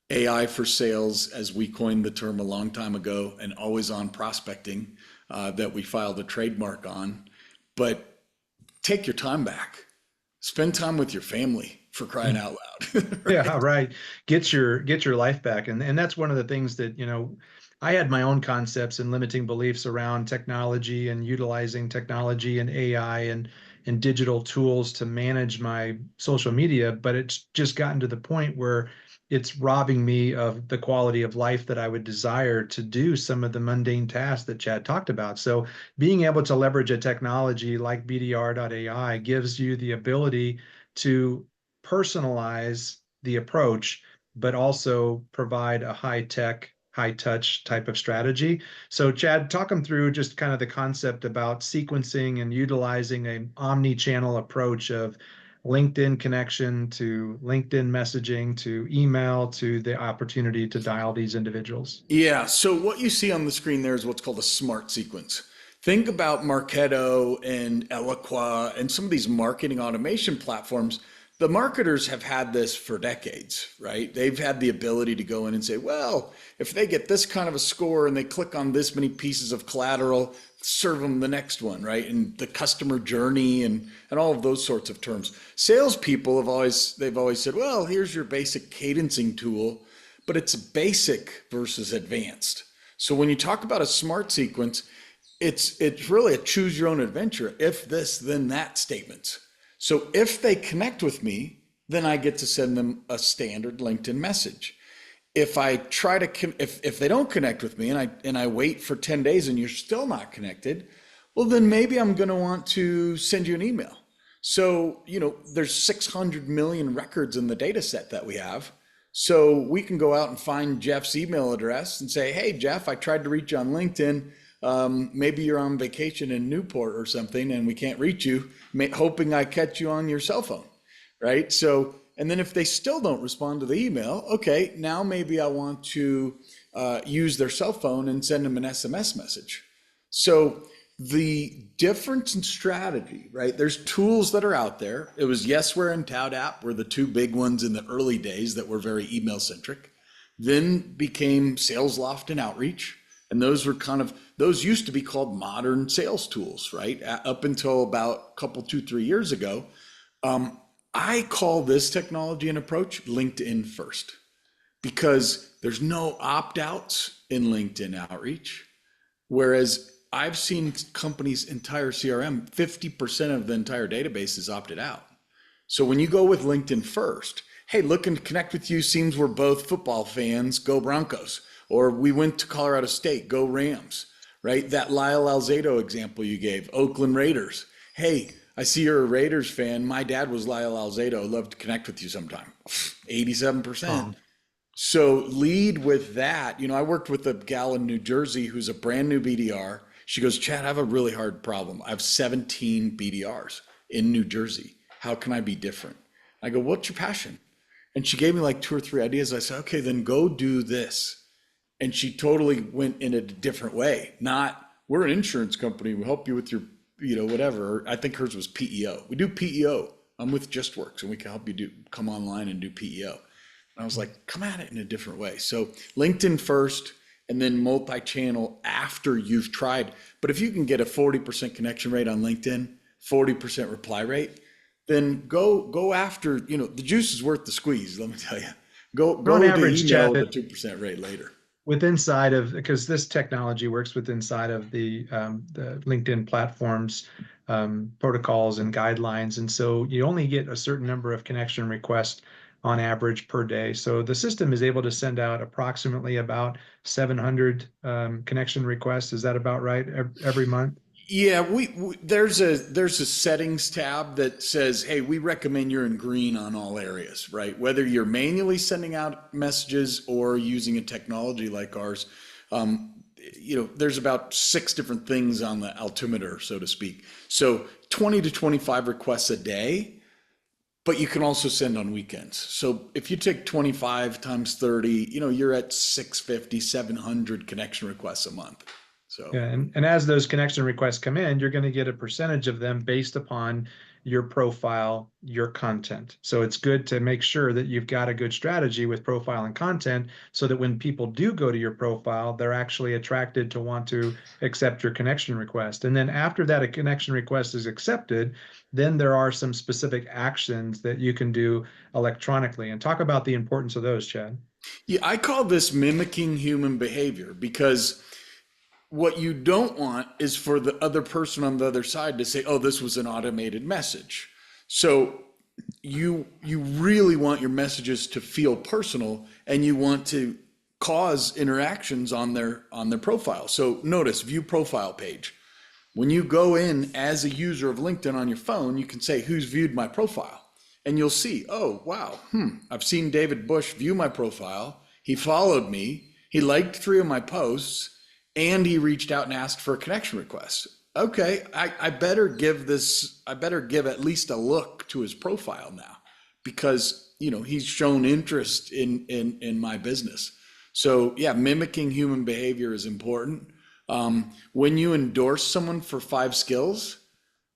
AI for sales, as we coined the term a long time ago, and always on prospecting that we filed a trademark on. But take your time back, spend time with your family, for crying out loud. Yeah, right. Get your life back. And that's one of the things that, I had my own concepts and limiting beliefs around technology and utilizing technology and AI and digital tools to manage my social media, but it's just gotten to the point where it's robbing me of the quality of life that I would desire to do some of the mundane tasks that Chad talked about. So being able to leverage a technology like BDR.ai gives you the ability to personalize the approach, but also provide a high tech, high touch type of strategy. So, Chad, talk them through just kind of the concept about sequencing and utilizing an omni-channel approach of LinkedIn connection to LinkedIn messaging to email to the opportunity to dial these individuals. Yeah, so what you see on the screen there is what's called a smart sequence. Think about Marketo and Eloqua and some of these marketing automation platforms. The marketers have had this for decades, right? They've had the ability to go in and say, well, if they get this kind of a score and they click on this many pieces of collateral, serve them the next one, right? And the customer journey and all of those sorts of terms. Salespeople they've always said, well, here's your basic cadencing tool, but it's basic versus advanced. So when you talk about a smart sequence, it's really a choose your own adventure. If this, then that statements. So if they connect with me, then I get to send them a standard LinkedIn message. If I try to, if they don't connect with me and I wait for 10 days and you're still not connected, well, then maybe I'm going to want to send you an email. So, there's 600 million records in the data set that we have. So we can go out and find Jeff's email address and say, hey, Jeff, I tried to reach you on LinkedIn. Maybe you're on vacation in Newport or something and we can't reach you, hoping I catch you on your cell phone, right? So, and then if they still don't respond to the email, okay, now maybe I want to use their cell phone and send them an SMS message. So the difference in strategy, right? There's tools that are out there. It was Yesware and ToutApp were the two big ones in the early days that were very email centric. Then became SalesLoft and Outreach. And those used to be called modern sales tools, right? Up until about a couple, 2-3 years ago. I call this technology and approach LinkedIn first because there's no opt-outs in LinkedIn Outreach. Whereas I've seen companies' entire CRM, 50% of the entire database is opted out. So when you go with LinkedIn first, hey, looking to connect with you, seems we're both football fans, go Broncos. Or we went to Colorado State, go Rams, right? That Lyle Alzado example you gave, Oakland Raiders. Hey, I see you're a Raiders fan. My dad was Lyle Alzado. I'd love to connect with you sometime. 87%. So lead with that. I worked with a gal in New Jersey who's a brand new BDR. She goes, Chad, I have a really hard problem. I have 17 BDRs in New Jersey. How can I be different? I go, what's your passion? And she gave me like 2 or 3 ideas. I said, okay, then go do this. And she totally went in a different way. Not, we're an insurance company. We help you with your, whatever. I think hers was PEO. We do PEO. I'm with JustWorks and we can help you come online and do PEO. And I was like, come at it in a different way. So LinkedIn first and then multi-channel after you've tried. But if you can get a 40% connection rate on LinkedIn, 40% reply rate, then go after, the juice is worth the squeeze, let me tell you. Go On to average, email Chad, with a 2% rate later. because this technology works with inside of the LinkedIn platform's protocols and guidelines. And so you only get a certain number of connection requests on average per day. So the system is able to send out approximately about 700 connection requests. Is that about right every month? Yeah, there's a settings tab that says, hey, we recommend you're in green on all areas, right? Whether you're manually sending out messages or using a technology like ours, there's about 6 different things on the altimeter, so to speak. So 20 to 25 requests a day, but you can also send on weekends. So if you take 25 times 30, you're at 650, 700 connection requests a month. So Yeah, and as those connection requests come in, you're going to get a percentage of them based upon your profile, your content. So it's good to make sure that you've got a good strategy with profile and content so that when people do go to your profile, they're actually attracted to want to accept your connection request. And then after that a connection request is accepted, then there are some specific actions that you can do electronically. And talk about the importance of those, Chad. Yeah, I call this mimicking human behavior because what you don't want is for the other person on the other side to say, "Oh, this was an automated message." So you really want your messages to feel personal, and you want to cause interactions on their profile. So notice view profile page. When you go in as a user of LinkedIn on your phone, you can say who's viewed my profile. And you'll see, oh, wow, I've seen David Bush view my profile. He followed me. He liked 3 of my posts, and he reached out and asked for a connection request. Okay, I better give at least a look to his profile now, because he's shown interest in my business. So yeah, mimicking human behavior is important. When you endorse someone for 5 skills,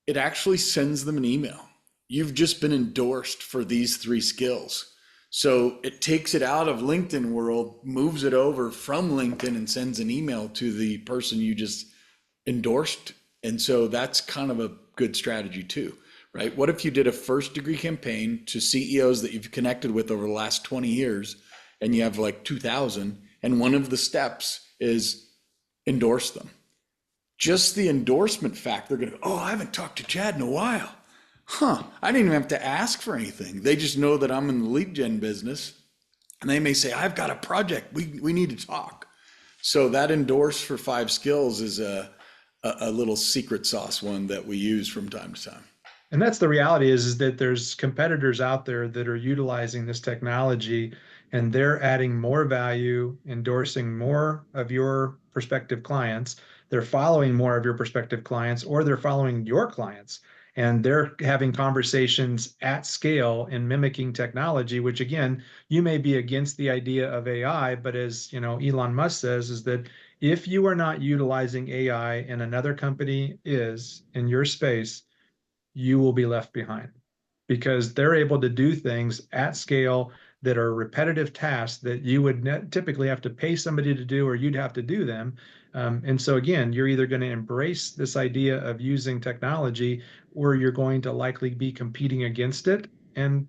it actually sends them an email. You've just been endorsed for these 3 skills. So it takes it out of LinkedIn world, moves it over from LinkedIn, and sends an email to the person you just endorsed. And so that's kind of a good strategy too, right? What if you did a first degree campaign to CEOs that you've connected with over the last 20 years, and you have like 2,000, and one of the steps is endorse them. Just the endorsement fact, they're going to, oh, I haven't talked to Chad in a while. I didn't even have to ask for anything. They just know that I'm in the lead gen business, and they may say, I've got a project. We need to talk. So that endorse for 5 skills is a little secret sauce one that we use from time to time. And that's the reality is that there's competitors out there that are utilizing this technology, and they're adding more value, endorsing more of your prospective clients. They're following more of your prospective clients, or they're following your clients. And they're having conversations at scale and mimicking technology, which again, you may be against the idea of AI, but as Elon Musk says, is that if you are not utilizing AI and another company is in your space, you will be left behind, because they're able to do things at scale that are repetitive tasks that you would typically have to pay somebody to do, or you'd have to do them. And so again, you're either going to embrace this idea of using technology, or you're going to likely be competing against it. And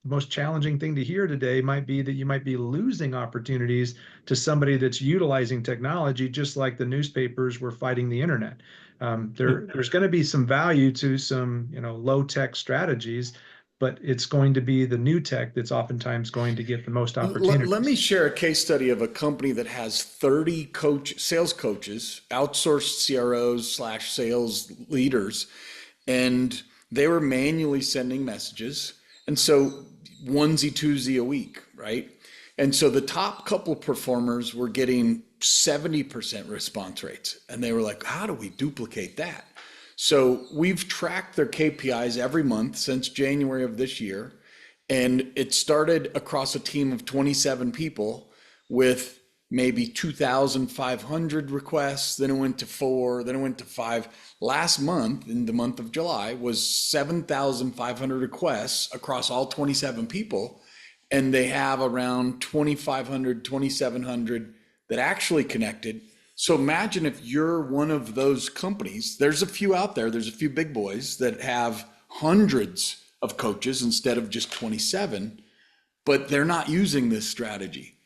the most challenging thing to hear today might be that you might be losing opportunities to somebody that's utilizing technology, just like the newspapers were fighting the internet. There's going to be some value to some low tech strategies, but it's going to be the new tech that's oftentimes going to get the most opportunities. Let me share a case study of a company that has 30 sales coaches, outsourced CROs / sales leaders, and they were manually sending messages. And so onesie, twosie a week, right? And so the top couple performers were getting 70% response rates. And they were like, how do we duplicate that? So we've tracked their KPIs every month since January of this year. And it started across a team of 27 people with maybe 2,500 requests. Then it went to 4, then it went to 5. Last month, in the month of July, was 7,500 requests across all 27 people. And they have around 2,500, 2,700 that actually connected. So imagine if you're one of those companies. There's a few out there. There's a few big boys that have hundreds of coaches instead of just 27, but they're not using this strategy.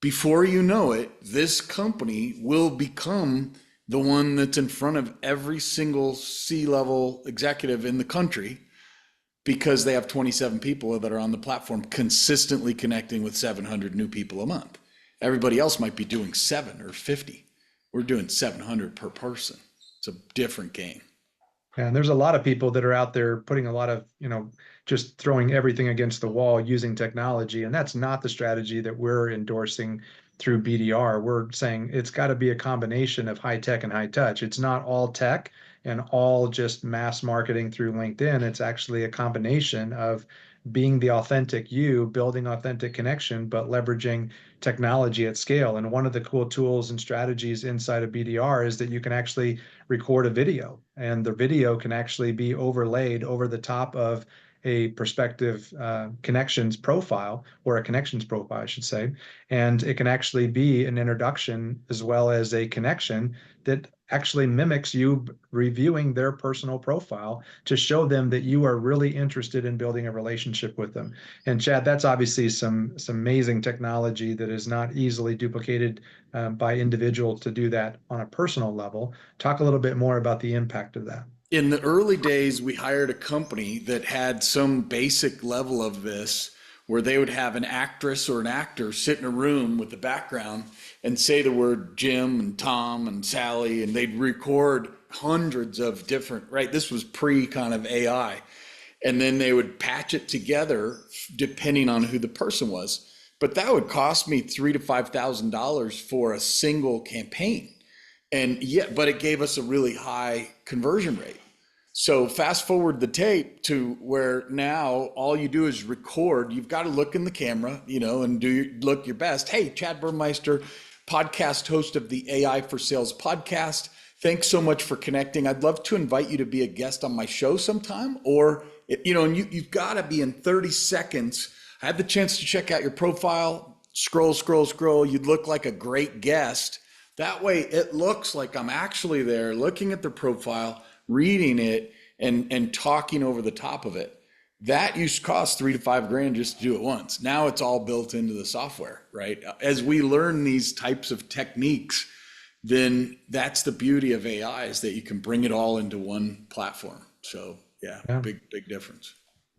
Before you know it, this company will become the one that's in front of every single C-level executive in the country, because they have 27 people that are on the platform consistently connecting with 700 new people a month. Everybody else might be doing 7 or 50. We're doing 700 per person. It's a different game. And there's a lot of people that are out there putting a lot of, just throwing everything against the wall using technology. And that's not the strategy that we're endorsing through BDR. We're saying it's got to be a combination of high tech and high touch. It's not all tech and all just mass marketing through LinkedIn. It's actually a combination of being the authentic you, building authentic connection, but leveraging technology at scale. And one of the cool tools and strategies inside of BDR is that you can actually record a video, and the video can actually be overlaid over the top of a prospective connections profile, or a connections profile, I should say. And it can actually be an introduction as well as a connection that actually mimics you reviewing their personal profile to show them that you are really interested in building a relationship with them. And Chad, that's obviously some amazing technology that is not easily duplicated by individuals to do that on a personal level. Talk a little bit more about the impact of that. In the early days, we hired a company that had some basic level of this, where they would have an actress or an actor sit in a room with the background and say the word Jim and Tom and Sally, and they'd record hundreds of different, right? This was pre kind of AI. And then they would patch it together depending on who the person was. But that would cost me $3,000 to $5,000 for a single campaign. And yet, but it gave us a really high conversion rate. So fast forward the tape to where now all you do is record. You've got to look in the camera, and look your best. Hey, Chad Burmeister, podcast host of the AI for Sales podcast. Thanks so much for connecting. I'd love to invite you to be a guest on my show sometime. Or, and you've got to be in 30 seconds. I had the chance to check out your profile, scroll. You'd look like a great guest. That way it looks like I'm actually there looking at the profile, reading it, and talking over the top of it. That used to cost $3,000 to $5,000 just to do it once. Now it's all built into the software, right? As we learn these types of techniques, then that's the beauty of AI, is that you can bring it all into one platform. So yeah. Big difference.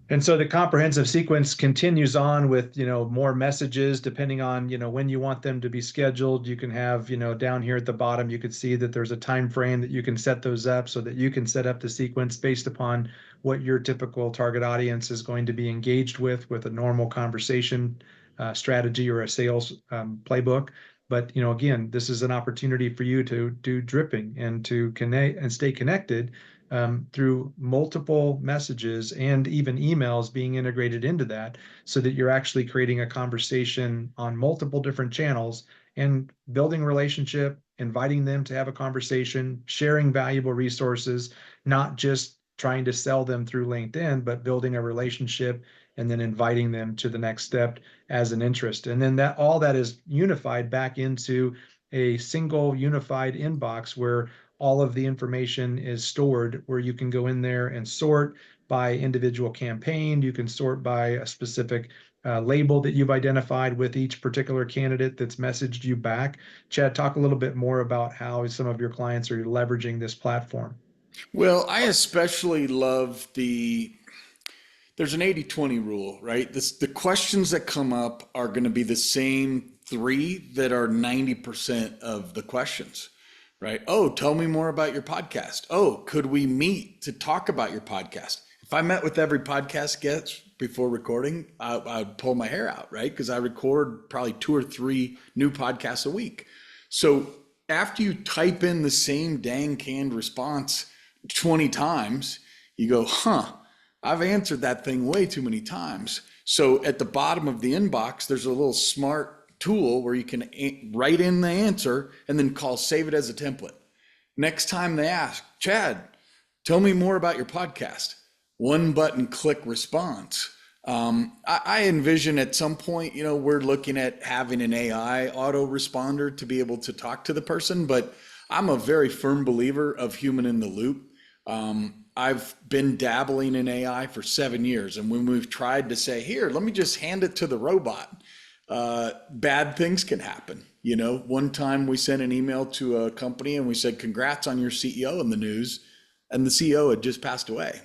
And so the comprehensive sequence continues on with, more messages depending on, when you want them to be scheduled. You can have, down here at the bottom, you could see that there's a time frame that you can set those up so that you can set up the sequence based upon what your typical target audience is going to be engaged with a normal conversation strategy or a sales playbook. But, again, this is an opportunity for you to do dripping and to connect and stay connected through multiple messages and even emails being integrated into that, so that you're actually creating a conversation on multiple different channels and building a relationship, inviting them to have a conversation, sharing valuable resources, not just trying to sell them through LinkedIn, but building a relationship and then inviting them to the next step as an interest. And then all that is unified back into a single unified inbox where all of the information is stored, where you can go in there and sort by individual campaign. You can sort by a specific label that you've identified with each particular candidate that's messaged you back. Chad, talk a little bit more about how some of your clients are leveraging this platform. Well, I especially love there's an 80-20 rule, right? The questions that come up are going to be the same 3 that are 90% of the questions. Right? Oh, tell me more about your podcast. Oh, could we meet to talk about your podcast? If I met with every podcast guest before recording, I'd pull my hair out, right? Because I record probably 2 or 3 new podcasts a week. So after you type in the same dang canned response 20 times, you go, I've answered that thing way too many times. So at the bottom of the inbox, there's a little smart tool where you can write in the answer and then save it as a template. Next time they ask, Chad, tell me more about your podcast. 1 button click response. I envision at some point, we're looking at having an AI autoresponder to be able to talk to the person, but I'm a very firm believer of human in the loop. I've been dabbling in AI for 7 years. And when we've tried to say, here, let me just hand it to the robot, bad things can happen. One time we sent an email to a company and we said, congrats on your CEO in the news. And the CEO had just passed away.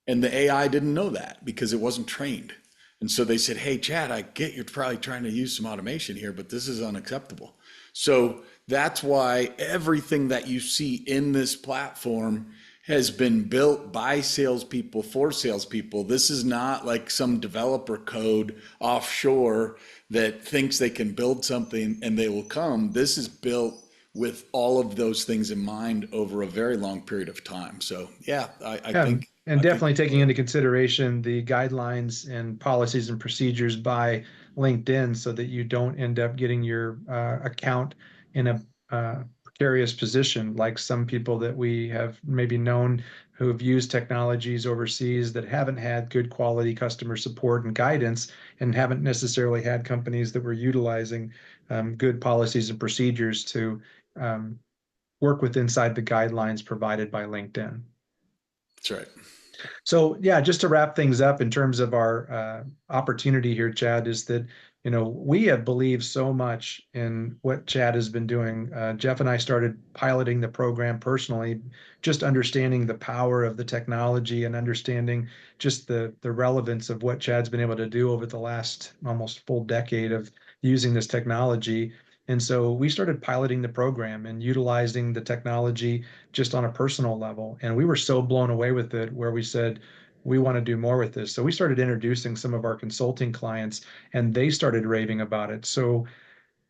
And the AI didn't know that because it wasn't trained. And so they said, hey, Chad, I get you're probably trying to use some automation here, but this is unacceptable. So that's why everything that you see in this platform has been built by salespeople for salespeople. This is not like some developer code offshore that thinks they can build something and they will come. This is built with all of those things in mind over a very long period of time. So yeah, I think And I think definitely taking into consideration the guidelines and policies and procedures by LinkedIn so that you don't end up getting your account in a precarious position like some people that we have maybe known who have used technologies overseas that haven't had good quality customer support and guidance and haven't necessarily had companies that were utilizing good policies and procedures to um, work with inside the guidelines provided by LinkedIn. that's right. So yeah, just to wrap things up in terms of our opportunity here, Chad, is that we have believed so much in what Chad has been doing. Jeff and I started piloting the program personally, just understanding the power of the technology and understanding just the relevance of what Chad's been able to do over the last almost full decade of using this technology. And so we started piloting the program and utilizing the technology just on a personal level. And we were so blown away with it, where we said, we want to do more with this. So we started introducing some of our consulting clients and they started raving about it. So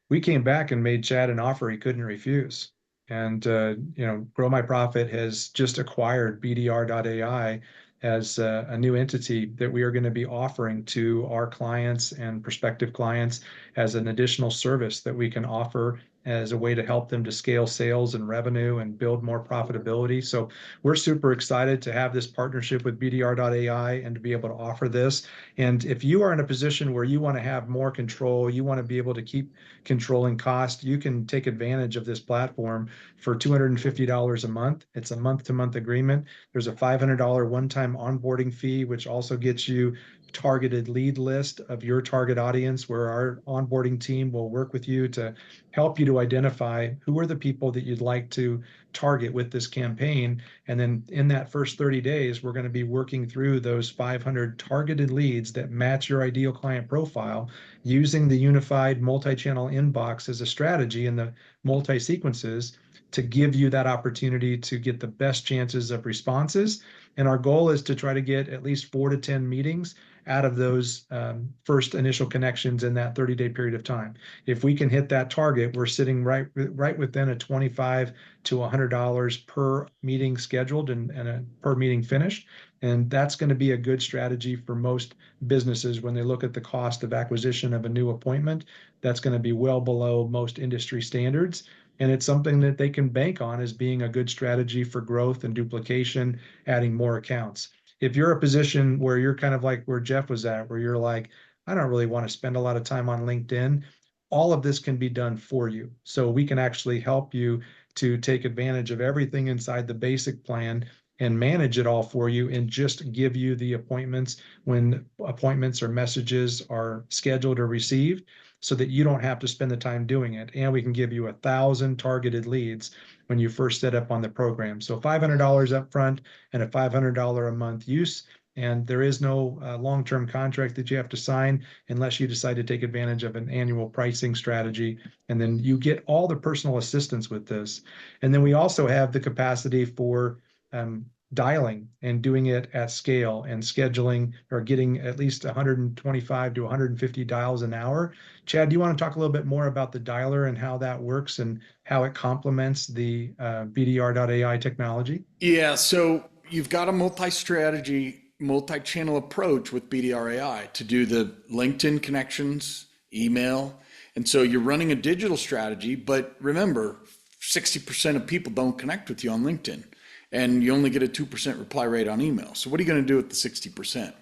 we came back and made Chad an offer he couldn't refuse. And Grow My Profit has just acquired BDR.ai as a new entity that we are going to be offering to our clients and prospective clients as an additional service that we can offer as a way to help them to scale sales and revenue and build more profitability. So we're super excited to have this partnership with BDR.ai and to be able to offer this. And if you are in a position where you want to have more control, you want to be able to keep controlling cost, you can take advantage of this platform for $250 a month. It's a month-to-month agreement. There's a $500 one-time onboarding fee, which also gets you targeted lead list of your target audience, where our onboarding team will work with you to help you to identify who are the people that you'd like to target with this campaign. And then in that first 30 days, we're going to be working through those 500 targeted leads that match your ideal client profile using the unified multi-channel inbox as a strategy and the multi-sequences to give you that opportunity to get the best chances of responses. And our goal is to try to get at least 4 to 10 meetings out of those first initial connections in that 30-day period of time. If we can hit that target, we're sitting right within a $25 to $100 per meeting scheduled and a per meeting finished. And that's going to be a good strategy for most businesses when they look at the cost of acquisition of a new appointment. That's going to be well below most industry standards. And it's something that they can bank on as being a good strategy for growth and duplication, adding more accounts. If you're a position where you're kind of like where Jeff was at, where you're like, I don't really want to spend a lot of time on LinkedIn, all of this can be done for you. So we can actually help you to take advantage of everything inside the basic plan and manage it all for you and just give you the appointments when appointments or messages are scheduled or received, so that you don't have to spend the time doing it. And we can give you 1,000 targeted leads when you first set up on the program. So $500 up front and a $500 a month use. And there is no long-term contract that you have to sign unless you decide to take advantage of an annual pricing strategy. And then you get all the personal assistance with this. And then we also have the capacity for dialing and doing it at scale and scheduling or getting at least 125 to 150 dials an hour. Chad, do you want to talk a little bit more about the dialer and how that works and how it complements the BDR.ai technology? Yeah, so you've got a multi-strategy, multi-channel approach with BDR.ai to do the LinkedIn connections, email. And so you're running a digital strategy, but remember, 60% of people don't connect with you on LinkedIn, and you only get a 2% reply rate on email. So what are you going to do with the 60%?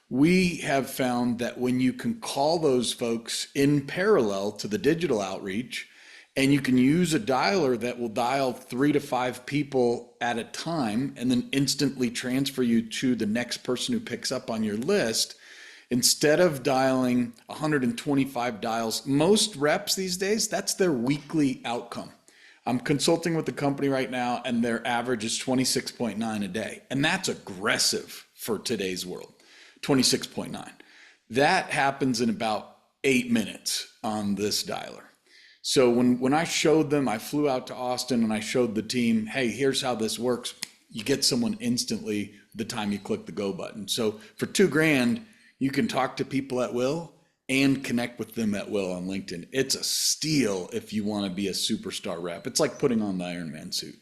We have found that when you can call those folks in parallel to the digital outreach, and you can use a dialer that will dial 3 to 5 people at a time and then instantly transfer you to the next person who picks up on your list, instead of dialing 125 dials. Most reps these days, that's their weekly outcome. I'm consulting with the company right now, and their average is 26.9 a day. And that's aggressive for today's world, 26.9. That happens in about 8 minutes on this dialer. So when I showed them, I flew out to Austin and I showed the team, hey, here's how this works. You get someone instantly the time you click the go button. So for $2,000, you can talk to people at will and connect with them at will on LinkedIn. It's a steal if you want to be a superstar rep. It's like putting on the Iron Man suit.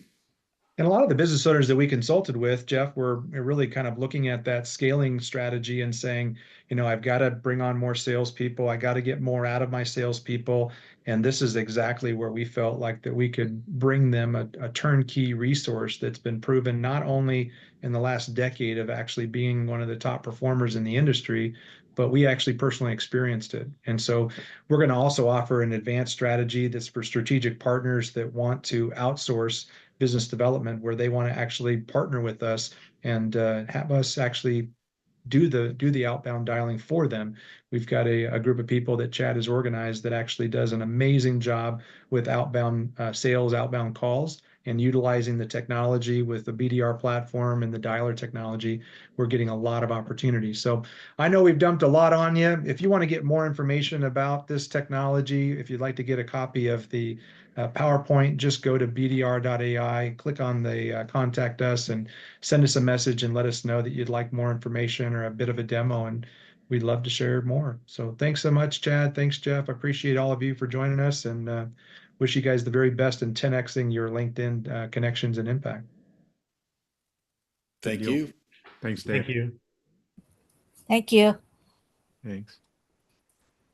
And a lot of the business owners that we consulted with, Jeff, were really kind of looking at that scaling strategy and saying, I've got to bring on more salespeople. I got to get more out of my salespeople. And this is exactly where we felt like that we could bring them a turnkey resource that's been proven not only in the last decade of actually being one of the top performers in the industry, but we actually personally experienced it. And so we're going to also offer an advanced strategy that's for strategic partners that want to outsource business development, where they want to actually partner with us and have us actually do the outbound dialing for them. We've got a group of people that Chad has organized that actually does an amazing job with outbound sales, outbound calls, and utilizing the technology with the BDR platform and the dialer technology. We're getting a lot of opportunities. So I know we've dumped a lot on you. If you want to get more information about this technology, if you'd like to get a copy of the PowerPoint, just go to bdr.ai, click on the contact us, and send us a message and let us know that you'd like more information or a bit of a demo, and we'd love to share more. So thanks so much, Chad. Thanks, Jeff. I appreciate all of you for joining us, and wish you guys the very best in 10xing your LinkedIn connections and impact. Thank deal. you. Thanks, Dave. Thank you. Thank you. Thanks.